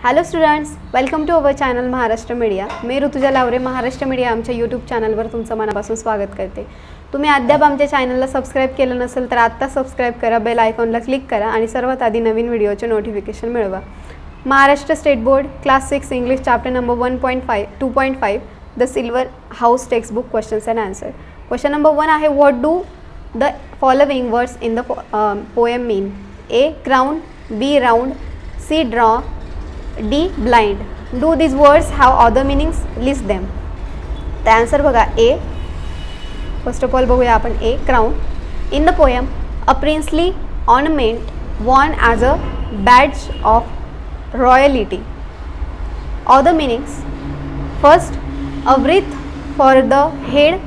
Hello students, welcome to our channel Maharashtra media. मी Rutuja Laware, Maharashtra media आमच्या YouTube चॅनलवर तुमचं मनापासून स्वागत करते. तुम्ही अद्याप आमच्या चॅनलला सबस्क्राईब केलं नसेल तर आत्ता सबस्क्राईब करा, बेल आयकॉनला क्लिक करा आणि सर्वात आधी नवीन व्हिडिओचे नोटिफिकेशन मिळवा. Maharashtra state board class 6 English chapter number 1.5 2.5 the silver house textbook questions and answer. Question number 1 आहे, what do the following words in the poem mean? A crown, B round, C draw, D blind. Do these words have other meanings? List them. The answer बघा A. First of all बघूया आपण A. Crown. In the poem, a princely ornament worn as a badge of royalty. Other meanings: first, a wreath for the head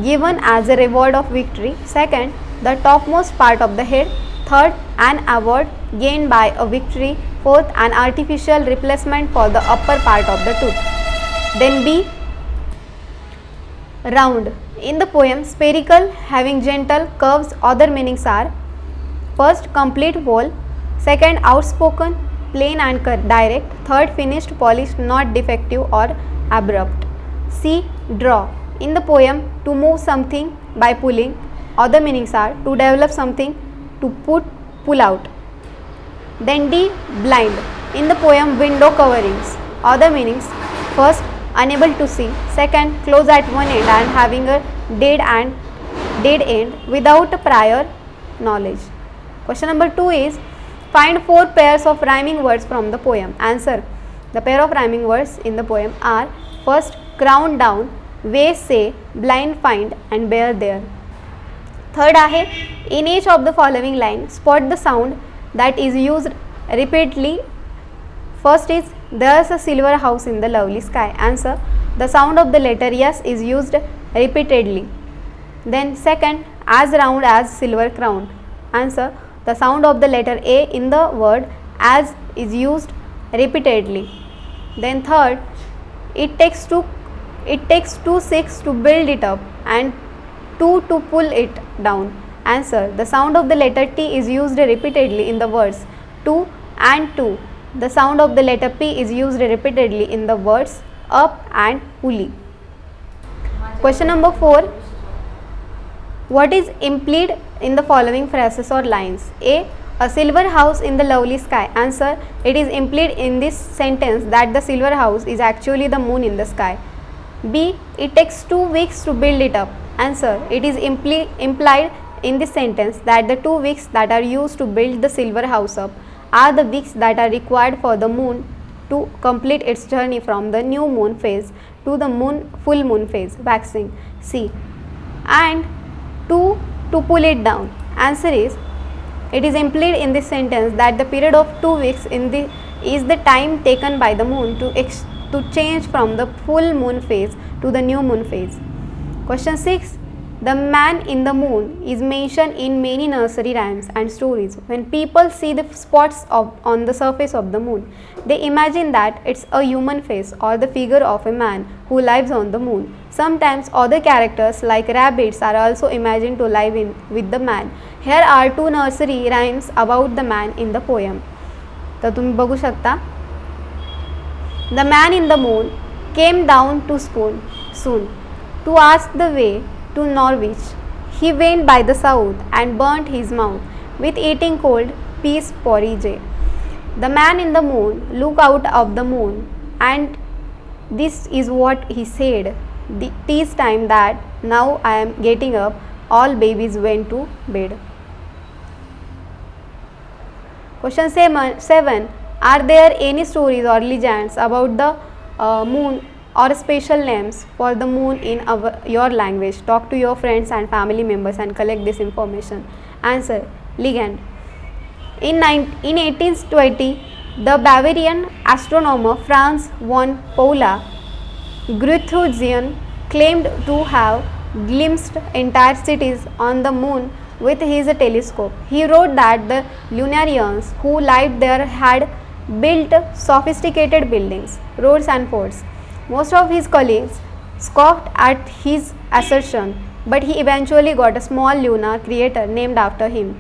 given as a reward of victory. Second, the topmost part of the head. Third, an award gained by a victory. Fourth, an artificial replacement for the upper part of the tooth. Then B, round. In the poem, spherical, having gentle curves. Other meanings are: first, complete whole. Second, outspoken, plain and direct. Third, finished, polished, not defective or abrupt. C, draw. In the poem, to move something by pulling. Other meanings are: to develop something, to pull out. Then D, blind. In the poem, window coverings. Other meanings: first, unable to see. Second, close at one end and having a dead end without prior knowledge. Question number 2 is, find 4 pairs of rhyming words from the poem. Answer: the pair of rhyming words in the poem are: first, crown down, way say, blind find and bear there. Third आहे, in each of the following line, spot the sound that is used repeatedly. First is, there's a silver house in the lovely sky. Answer: the sound of the letter S is used repeatedly. Then second, as round as silver crown. Answer: the sound of the letter A in the word as is used repeatedly. Then third, it takes two sticks to build it up and 2 to pull it down. Answer: the sound of the letter T is used repeatedly in the words to and to. The sound of the letter P is used repeatedly in the words up and pulley. Question number 4, what is implied in the following phrases or lines? A silver house in the lovely sky. Answer: it is implied in this sentence that the silver house is actually the moon in the sky. B, it takes 2 weeks to build it up. Answer: it is implied in this sentence that the 2 weeks that are used to build the silver house up are the weeks that are required for the moon to complete its journey from the new moon phase to the full moon phase, waxing. C, and 2 to pull it down. Answer is, it is implied in this sentence that the period of 2 weeks is the time taken by the moon to change from the full moon phase to the new moon phase. Question 6, the man in the moon is mentioned in many nursery rhymes and stories. When people see the spots on the surface of the moon, they imagine that it's a human face or the figure of a man who lives on the moon. Sometimes other characters like rabbits are also imagined to live with the man. Here are 2 nursery rhymes about the man in the poem. तर तुम्ही बघू शकता. The man in the moon came down to soon to ask the way to Norwich. He went by the south and burnt his mouth with eating cold peas porridge. The man in the moon looked out of the moon, and this is what he said: "'Tis time that now I am getting up. All babies went to bed." Question 7, are there any stories or legends about the moon or special names for the moon in your language? Talk to your friends and family members and collect this information. Answer: legend. In 1820, the Bavarian astronomer Franz von Paula Grüthuizen claimed to have glimpsed entire cities on the moon with his telescope. He wrote that the Lunarians who lived there had built sophisticated buildings, roads and forts. Most of his colleagues scoffed at his assertion, but he eventually got a small lunar crater named after him.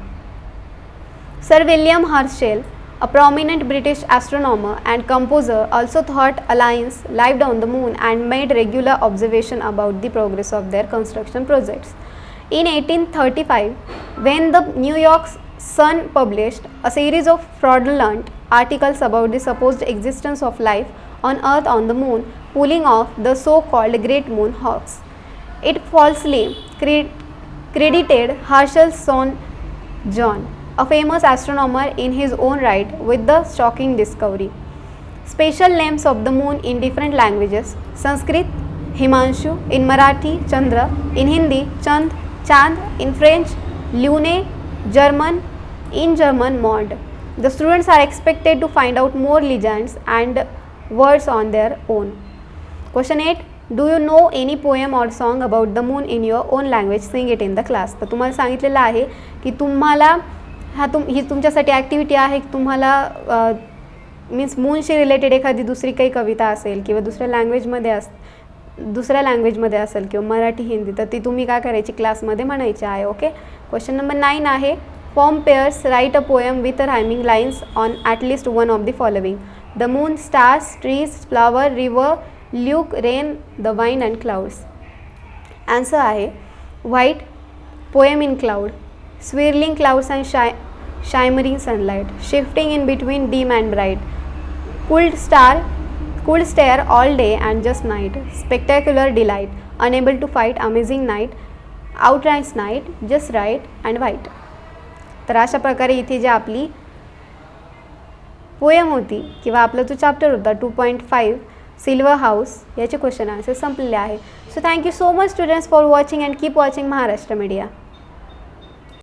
Sir William Herschel, A prominent British astronomer and composer also thought Alliance lived on the moon and made regular observation about the progress of their construction projects. In 1835, when the New York Sun published a series of fraudulent articles about the supposed existence of life on Earth on the moon, pulling off the so-called Great Moon hoax, it falsely credited Herschel's son John, a famous astronomer in his own right, with the shocking discovery. Special names of the moon in different languages: Sanskrit, Himanshu; in Marathi, Chandra; in Hindi, Chand; in French, Lune; German, in German, Mond. The students are expected to find out more legends and words on their own. Question 8. Do you know any poem or song about the moon in your own language? Sing it in the class. तर तुम्हाला सांगितलेलं आहे की तुम्हाला ही तुमच्यासाठी activity आहे की तुम्हाला मीन्स मूनशी रिलेटेड एखादी दुसरी काही कविता असेल किंवा दुसऱ्या लँग्वेजमध्ये असेल किंवा मराठी हिंदी, तर ती तुम्ही काय करायची क्लासमध्ये म्हणायची आहे. ओके. क्वेश्चन नंबर 9 आहे, form pairs write a poem with rhyming lines on at least one of the following: the moon, stars, trees, flower, river, lake, rain, the wind and clouds. Answer आहे white, poem in cloud, swirling clouds and shimmering sunlight, shifting in between dim and bright, cold stare all day and just night, spectacular delight, unable to fight, amazing night, outrageous night, just right and white. तर अशा प्रकारे इथे जे आपली poem होती किंवा आपला जो chapter होता 2.5 सिल्वर हाऊस याचे क्वेश्चन आन्सर संपलेले आहे. So thank you so much students for watching and keep watching Maharashtra media.